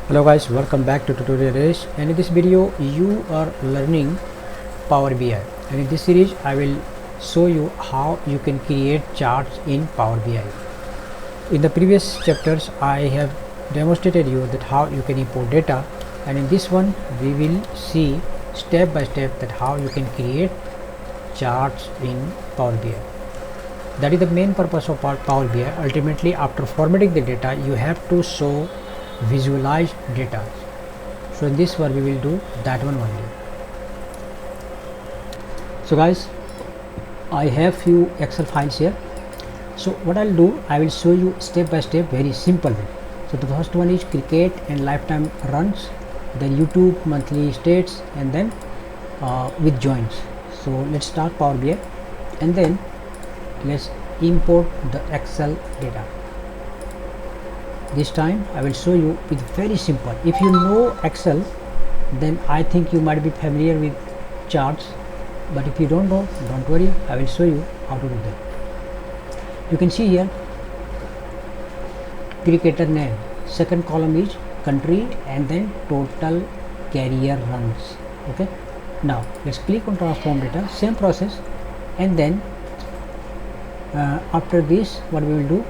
Hello guys, welcome back to Tutorial Race, and in this video you are learning Power BI, and in this series I will show you how you can create charts in Power BI. In the previous chapters I have demonstrated you that how you can import data, and in this one we will see step by step that how you can create charts in Power BI. That is the main purpose of Power BI. Ultimately, after formatting the data, you have to show visualize data. So in this one we will do that one only. So guys, I have few Excel files here. So what I'll do, I will show you step by step, very simple way. So the first one is cricket and lifetime runs, then YouTube monthly states, and then with joins. So let's start Power BI, and then let's import the Excel data. This time I will show you with very simple. If you know Excel, then I think you might be familiar with charts, but if you don't know, don't worry, I will show you how to do that. You can see here cricketer name, second column is country, and then total career runs. Okay, now let's click on transform data, same process, and then after this what we will do,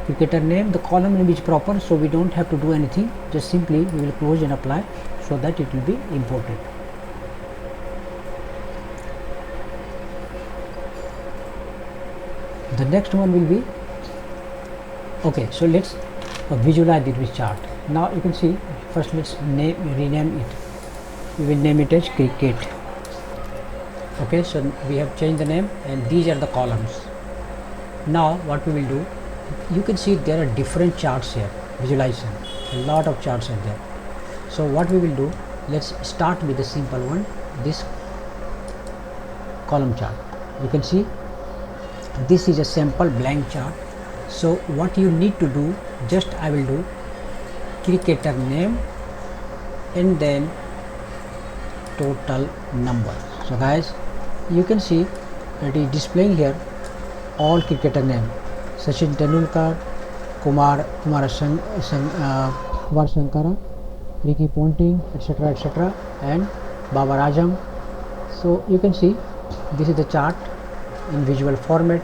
cricketer name, the column name is proper, so we don't have to do anything, just simply we will close and apply so that it will be imported. The next one will be, okay, so let's visualize this chart. Now you can see, first let's rename it. We will name it as cricket. Okay, so we have changed the name and these are the columns. Now what we will do, you can see there are different charts here, visualization, a lot of charts are there. So what we will do, let's start with the simple one, this column chart. You can see this is a sample blank chart. So what you need to do, just I will do cricketer name and then total number. So guys, you can see it is displaying here all cricketer name: Sachin Tendulkar, Kumar Sankara, Ricky Ponting, etc., and Babar Azam. So you can see this is the chart in visual format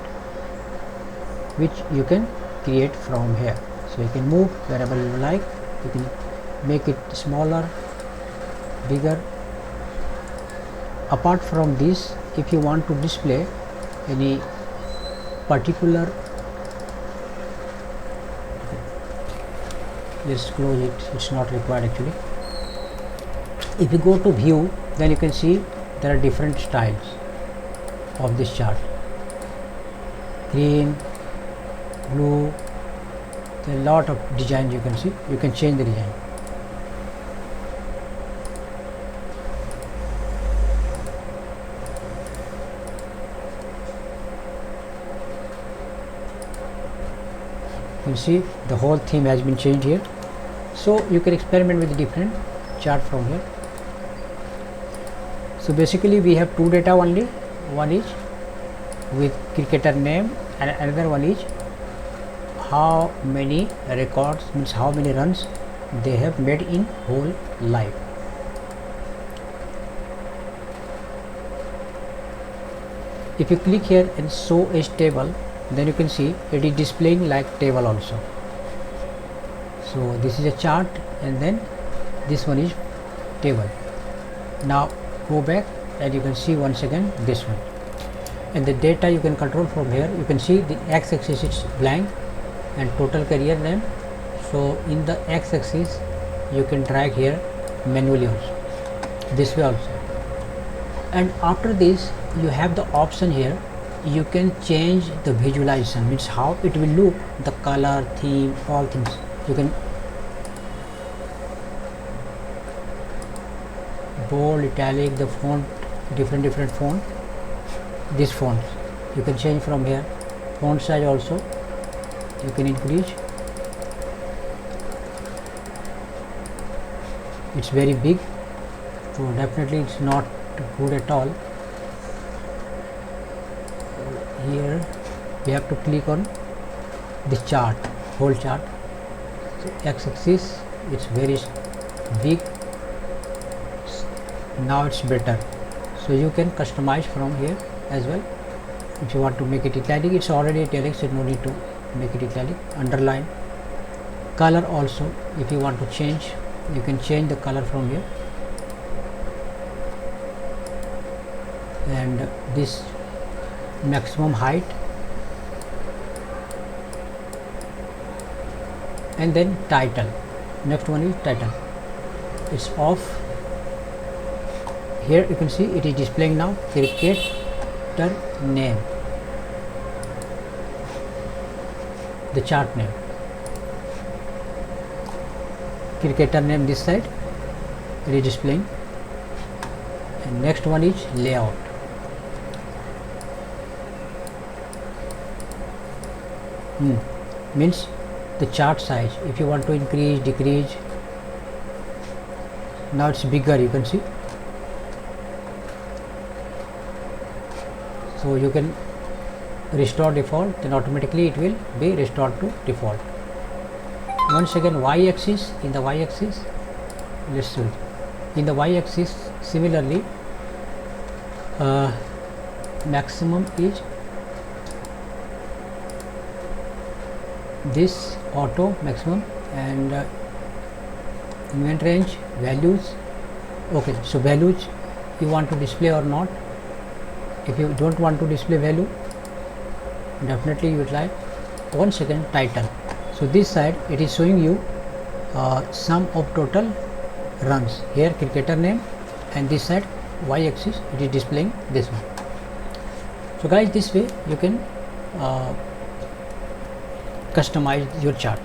which you can create from here. So you can move wherever you like, you can make it smaller, bigger. Apart from this, if you want to display any particular, let's close it, it's not required actually. If you go to view, then you can see there are different styles of this chart: green, blue, there are a lot of designs. You can see, you can change the design. You see the whole theme has been changed here, so you can experiment with the different chart from here. So basically we have two data only, one is with cricketer name and another one is how many records, means how many runs they have made in whole life. If you click here and show as table, then you can see it is displaying like table also. So this is a chart and then this one is table. Now go back and you can see once again this one, and the data you can control from here. You can see the x-axis is blank and total career name. So in the x-axis you can drag here manually also, this way also, and after this you have the option here, you can change the visualization, means how it will look, the color, theme, all things. You can bold, italic, the font, different font. This font you can change from here. Font size also you can increase, it's very big, so definitely it's not good at all. Here we have to click on this chart, whole chart. So x-axis it's very big. Now it's better. So you can customize from here as well. If you want to make it italic, it's already italic, so no need to make it italic. Underline. Color also, if you want to change, you can change the color from here. And this maximum height, and then title. Next one is title. It's off. Here you can see it is displaying now cricketer name, the chart name, cricketer name this side it is displaying. And next one is layout. Means the chart size, if you want to increase, decrease. Now it's bigger, you can see. So you can restore default, then automatically it will be restored to default. Once again, y-axis, in the y-axis, let's see. In the y-axis, similarly, maximum is this auto maximum, and event range, values. Okay, so values you want to display or not. If you don't want to display value, definitely you would like. Once again, title. So this side it is showing you sum of total runs. Here cricketer name, and this side y-axis it is displaying this one. So guys, this way you can customize your chart.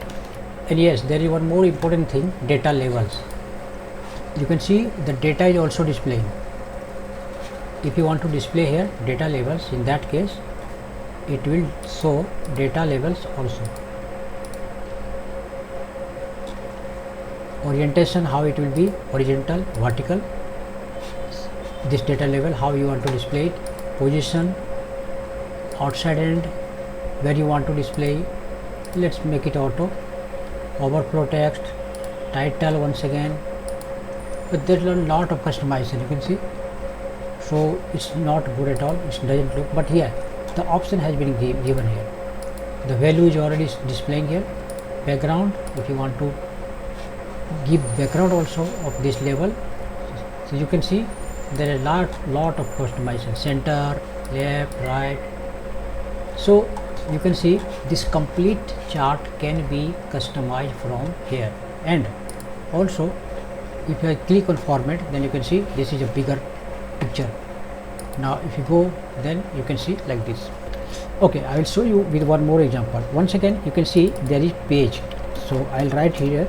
And yes, there is one more important thing, data levels. You can see the data is also displaying. If you want to display here data levels, in that case it will show data levels also. Orientation, how it will be, horizontal, vertical, this data level, how you want to display it. Position, outside end, where you want to display. Let's make it auto. Overflow text, title once again, but there's a lot of customization, you can see. So it's not good at all, it doesn't look, but here the option has been given here. The value is already displaying here. Background, if you want to give background also of this level, so you can see there are lot of customization, center, left, right. So you can see this complete chart can be customized from here. And also if I click on format, then you can see this is a bigger picture. Now if you go, then you can see like this. Okay, I will show you with one more example. Once again, you can see there is page. So I'll write here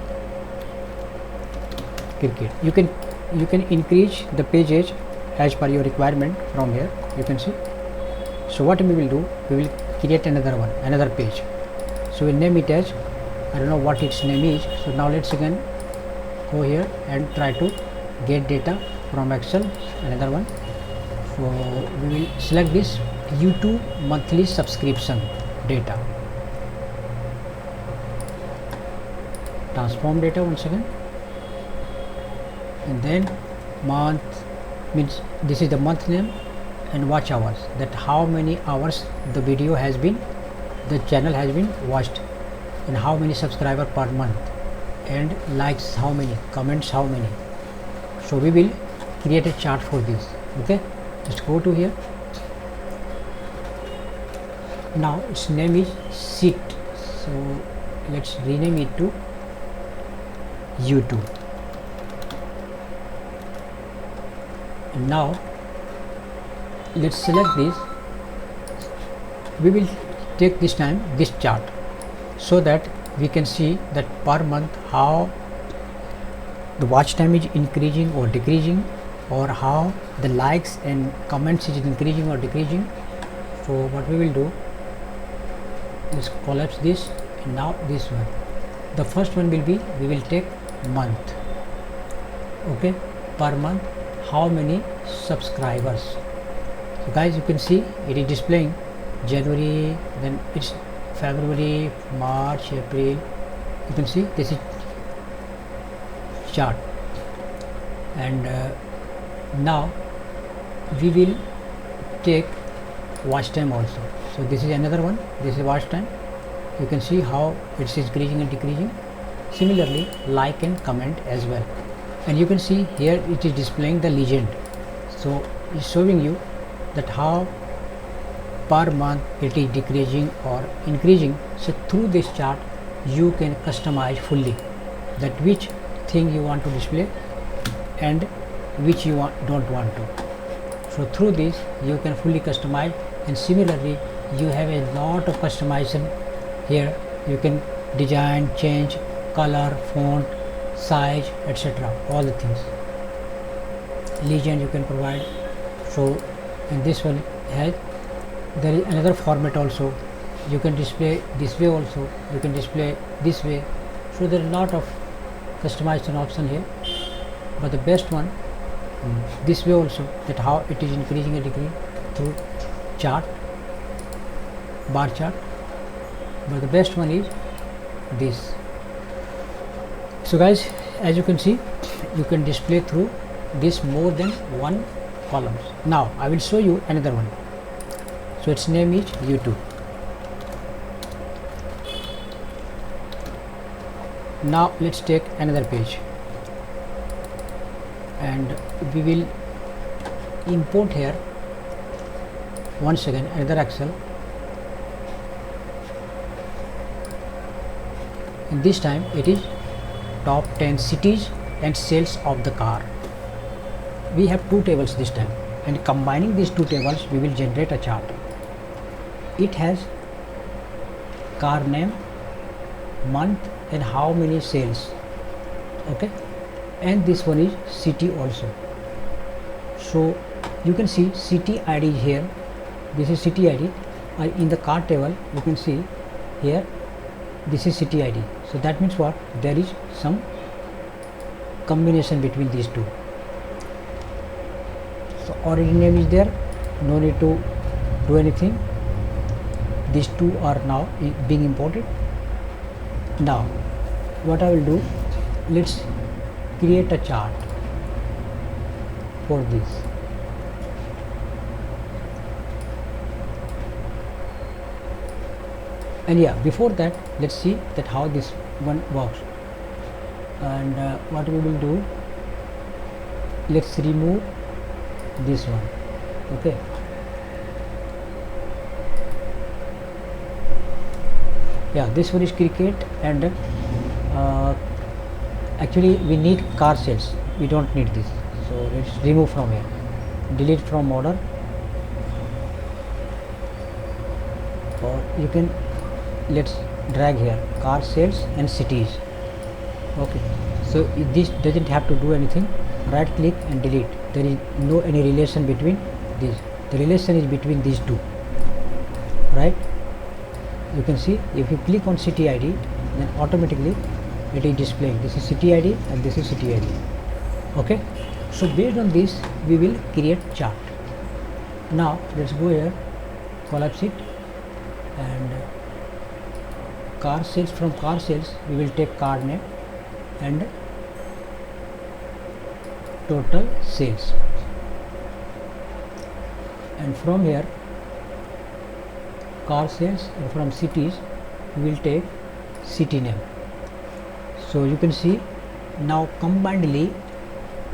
cricket. You can increase the page age as per your requirement from here, you can see. So what we will do, we will create another page. So we'll name it as, I don't know what its name is. So now let's again go here and try to get data from Excel, another one. So we will select this YouTube monthly subscription data, transform data once again, and then month, means this is the month name, and watch hours, that how many hours the video has been, the channel has been watched, and how many subscriber per month, and likes how many, comments how many. So we will create a chart for this. Okay, just go to here. Now its name is sheet, so let's rename it to YouTube. And now let's select this. We will take this time this chart, so that we can see that per month how the watch time is increasing or decreasing, or how the likes and comments is increasing or decreasing. So what we will do is collapse this, and now this one, the first one will be, we will take month. Okay, per month how many subscribers. So guys, you can see it is displaying January, then it's February, March, April. You can see this is chart. And now we will take watch time also. So this is another one, this is watch time. You can see how it's increasing and decreasing. Similarly, like and comment as well. And you can see here it is displaying the legend. So it's showing you that how per month it is decreasing or increasing. So through this chart you can customize fully that which thing you want to display and which you don't want to. So through this you can fully customize, and similarly you have a lot of customization here. You can design, change color, font, size, etc. all the things. Legend you can provide. So and this one has, there is another format also. You can display this way also, you can display this way. So there is a lot of customization option here, but the best one this way also, that how it is increasing and decreasing through chart, bar chart. But the best one is this. So guys, as you can see, you can display through this more than one columns. Now I will show you another one. So its name is YouTube. Now let's take another page and we will import here once again another Excel, and this time it is top 10 cities and sales of the car. We have two tables this time, and combining these two tables we will generate a chart. It has car name, month, and how many sales. Okay, and this one is city also. So you can see city ID here. This is city ID. In the car table you can see here this is city ID. So that means what? There is some combination between these two. So origin name is there, no need to do anything. These two are now being imported. Now what I will do, let's create a chart for this. And yeah, before that let's see that how this one works. And what we will do, let's remove this one. Okay, yeah, this one is cricket, and actually we need car sales, we don't need this. So let's remove from here, delete from order, or you can, let's drag here car sales and cities. Okay, so this doesn't have to do anything. Right click and delete. There is no any relation between these. The relation is between these two, right? You can see if you click on city ID, then automatically it is displaying this is city ID and this is city ID. Okay, so based on this we will create chart. Now let's go here, collapse it, and car sales, from car sales we will take car name and total sales, and from here car sales, and from cities we will take city name. So you can see now combinedly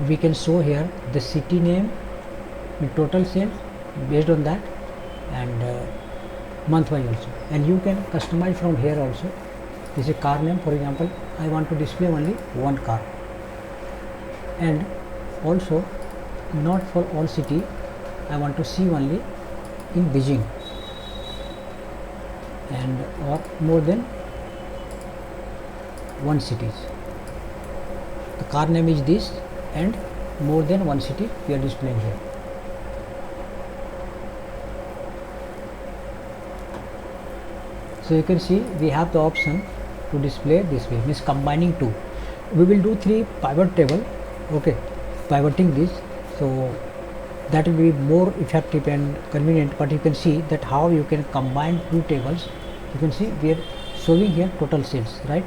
we can show here the city name with total sales based on that, and month wise also, and you can customize from here also. This is car name, for example I want to display only one car, and also not for all city, I want to see only in Beijing, and or more than one cities. The car name is this, and more than one city we are displaying here. So you can see we have the option to display this way, means combining two. We will do 3 pivot table. Okay, pivoting this, so that will be more effective and convenient. But you can see that how you can combine two tables. You can see we are showing here total sales, right?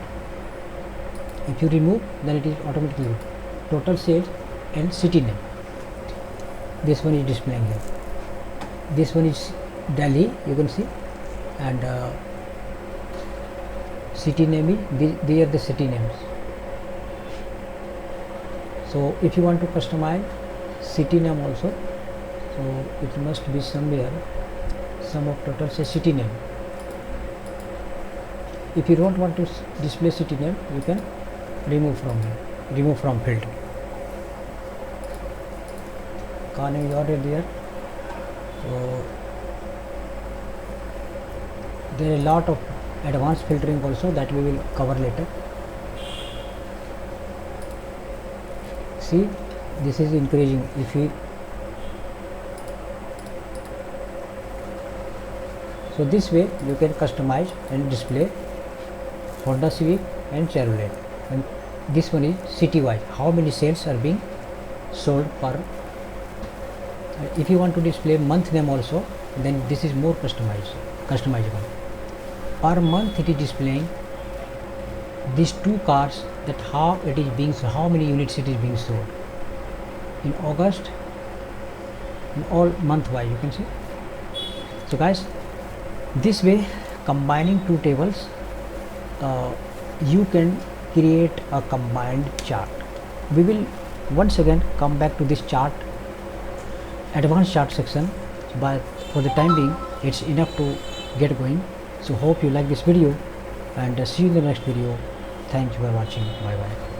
If you remove, then it is automatically total sales and city name. This one is displaying here. This one is Delhi, you can see, and city name is they are the city names. So if you want to customize city name also, so it must be somewhere sum of total say city name. If you don't want to display city name, you can remove from here, remove from filter. Car name is already there. So there are a lot of advanced filtering also that we will cover later. See, this is increasing. If we so this way you can customize and display Honda Civic and Chevrolet. And this one is city wise, how many sales are being sold per. If you want to display month name also, then this is more customizable. Per month it is displaying these two cars, that how it is being, how many units it is being sold in August, in all month wise you can see. So guys, this way combining two tables, you can create a combined chart. We will once again come back to this chart, advanced chart section, but for the time being it's enough to get going. So hope you like this video, and see you in the next video. Thanks for watching. Bye bye.